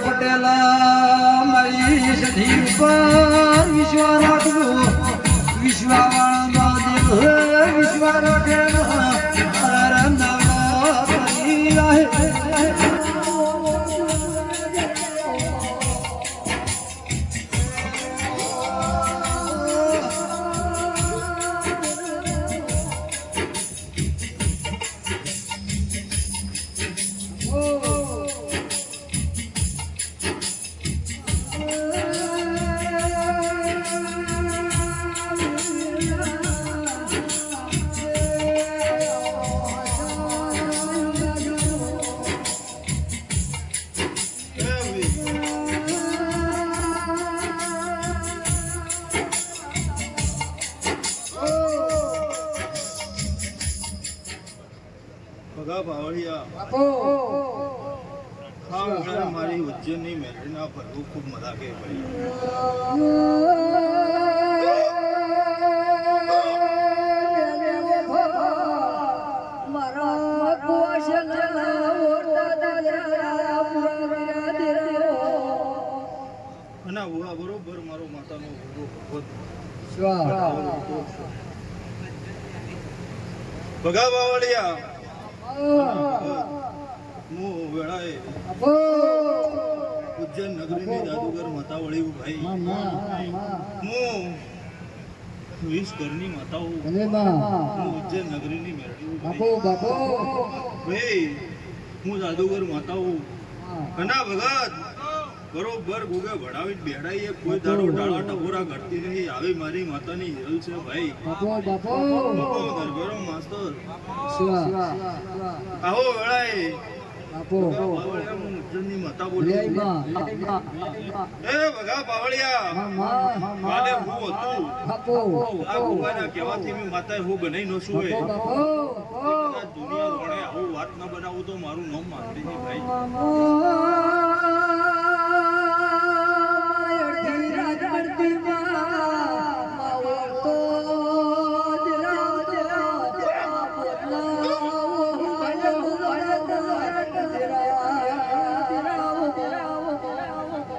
પટેલા મારી સધી પર વિશ્વા રાખવું વિશ્વાવાળા દેવ વિશ્વા રાખે ભગા ભાવળિયા બાપો આ વગર મારી ઉજ્જૈનની મેળવીના ફરવું ખૂબ મજા કે ભાઈ મારા કુવાશના ઓરતા દાદરા પુરા દેરો અને આ બરોબર મારો માતાનો ભગવત સ્વાહ ભગા ભાવળિયા હું વેળાએ બાપો ઉજ્જૈન નગરીની જાદુગર માતા વળી ભાઈ હું 20 ઘરની માતાઓ હું ઉજ્જૈન નગરીની મેળવી બાપો બાપો ભાઈ હું જાદુગર માતાઓ કના ભગત બરોબર ગુગે ભણાવી બેડાઈએ કોઈ દાડો ડાળા ટપોરા કરતી નહીં આવી મારી માતાની હિરલ છે ભાઈ બાપો બાપો બાપો દરબારો માસ્તર સ્વાહ આવો વેળાએ બાપો બાવળિયા હું ઉજ્જૈનની માતા બોલું એ ભગા બાવળિયા કાલે હું હતું બાપો આ ગુગાના કહેવાથી મેં માતાએ હું બનાવી નો છું એ બાપો કદાચ દુનિયા જોડે આવું વાત ન બનાવું તો મારું નામ માંડી નહીં ભાઈ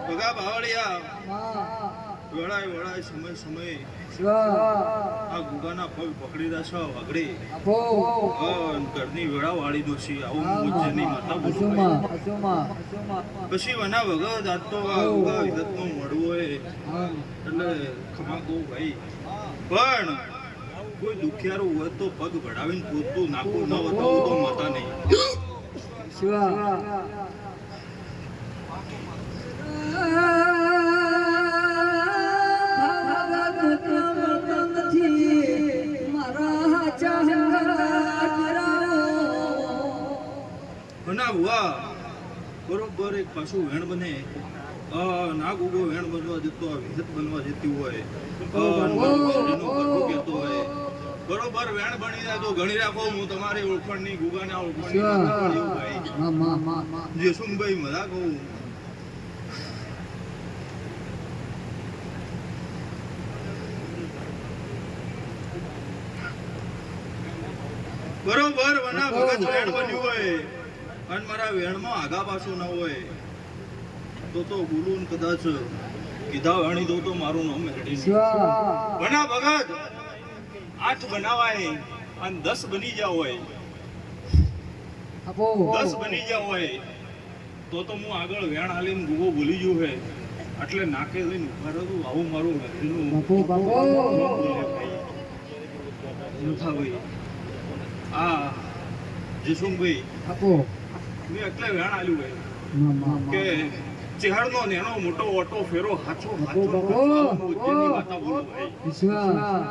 ભગા બાવળિયા વેળાએ સમય સમયે આ ગુગાના પગ પકડી રહ્યા છે વગડી ઘરની વેળા વાળી દો છે આવું હું ઉજ્જૈનની માતા બોલું ભાઈ. પછી વના વગર આજ તો આ ગુગા વિદતનો મળવું હોય એટલે ખમા કહું ભાઈ પણ કોઈ દુખિયારું હોય તો પગ ભડાવીને પૂરતું નાખું ન બતાવું તો માતા નહીં ના ભુવા બરોબર એક પાછું વેણ બને ના ગુગો વેણ બનવા જતો વિહત બનવા જતી હોય કહેતો હોય બરોબર વેણ બની જાય તો ગણી રાખો હું તમારી ઓળખણની ગુગાના ઓળખણની ભાઈ જેસુમભાઈ મજા કહું બરોબર વના ભગત વેણ બન્યું હોય અને મારા વેણમાં આગા પાછું ન હોય તો બોલું કદાચ કીધા વેણી દો તો મારું નામ મેળવી વના ભગત 8 બનાવાય અને 10 બની જાવ હોય 10 બની જાવ હોય તો હું આગળ વેણ હાલીને ગુગો બોલી ગયો હે એટલે નાકે લઈને ઉભા રહું આવું મારું મેળવીનું ભાઈ આ જસુમભાઈ મેં એટલે વેણ આલ્યું હોય કે ચેહરનો નેનો મોટો ઓટો ફેરો હાચો ઉજ્જૈનની માતા બોલું ભાઈ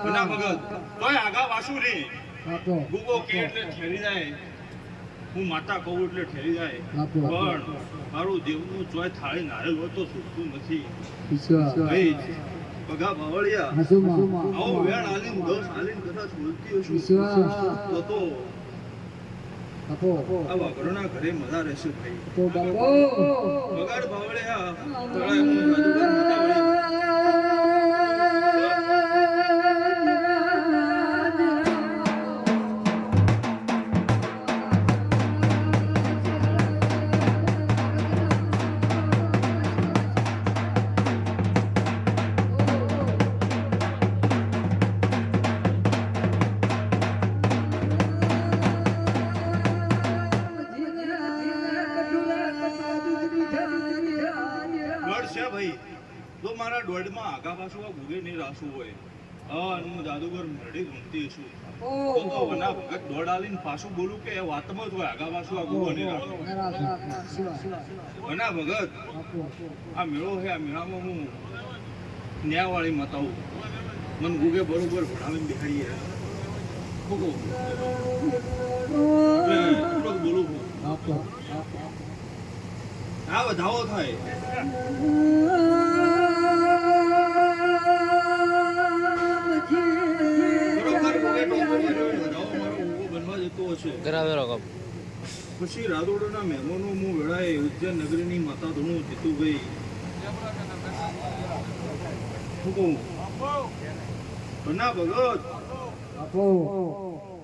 બના ભગત તોય આગા વાસુ રે ગુગો કે એટલે ઠેરી જાય હું માતા કહું એટલે ઠેરી જાય પણ મારું દેવનું ચોય થાળી નારેલ હોય તો છૂટતું નથી ભાઈ બગા ભાવળિયા હસુમાં આવો વેણ આલીન 10 આલીન કદાચ બોલતી હશું વિશ્વા તો બાપુ આ વાઘરોના ઘરે મજા રહેશે ભાઈ તો બાપુ બગાડ ભાવળિયા તળાય હું જાદુગર મોટા દોઢ છે ભાઈ તો મારા દોઢમાં આગા પાછું આ ગુગે નહીં રાસું હોય હા અને હું જાદુગર મેળી ઘૂમતી છું તો વના ભગત દોડ આલીને પાછું બોલું કે એ વાતમાં જ હોય આગા પાછું આ ગુગો નહીં રાસું વના ભગત આ મેળો છે આ મેળામાં હું ન્યાયવાળી મતાવું મને ગુગે બરોબર ભણાવીને દેખાડીએ ભોગો એટલો જ બોલું હું આ વધાવો થાય પછી રાદોડના મહેમાનો હું વેળાએ ઉજ્જૈન નગરીની માતા ધૂણું જીતુભાઈ શું કહું ભગત બાપુ